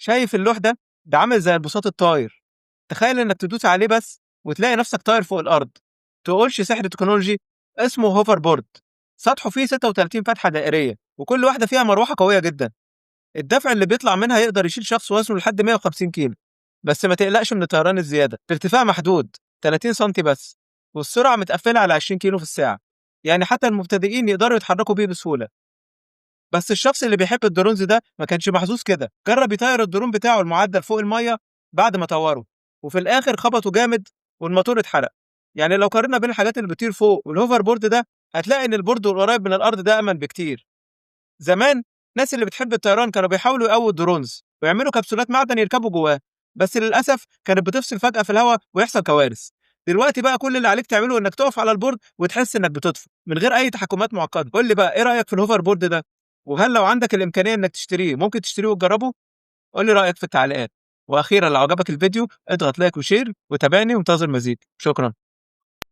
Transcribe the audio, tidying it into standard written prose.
شايف اللوح ده عامل زي البساط الطاير. تخيل انك تدوس عليه بس وتلاقي نفسك طاير فوق الارض. تقولش سحر تكنولوجي، اسمه هوفر بورد. سطحه فيه 36 فتحة دائرية، وكل واحدة فيها مروحة قوية جدا. الدفع اللي بيطلع منها يقدر يشيل شخص وزنه لحد 150 كيلو. بس ما تقلقش من الطيران الزيادة، الارتفاع محدود 30 سنتي بس، والسرعة متقفلة على 20 كيلو في الساعة. يعني حتى المبتدئين يقدروا يتحركوا بيه بسهولة. بس الشخص اللي بيحب الدرونز ده ما كانش محظوظ كده، جرب يطير الدرون بتاعه المعدل فوق المية بعد ما طوره، وفي الآخر خبطه جامد والموتور اتحرق. يعني لو قارنا بين الحاجات اللي بتطير فوق والهوفر بورد ده، هتلاقي إن البورد القريب من الأرض ده أمن بكتير. زمان الناس اللي بتحب الطيران كانوا بيحاولوا يقووا الدرونز ويعملوا كبسولات معدن يركبوا جواه، بس للأسف كانت بتفصل فجأة في الهواء ويحصل كوارث. دلوقتي بقى كل اللي عليك تعمله إنك تقف على البورد وتحس إنك بتطفو من غير أي تحكمات معقدة. قول لي بقى إيه رأيك في الهوفر بورد ده؟ وهل لو عندك الإمكانية إنك تشتريه ممكن تشتريه وتجربه؟ قول لي رأيك في التعليقات. وأخيرا لو عجبك الفيديو اضغط لايك وشير وتابعني وانتظر مزيد. شكرا.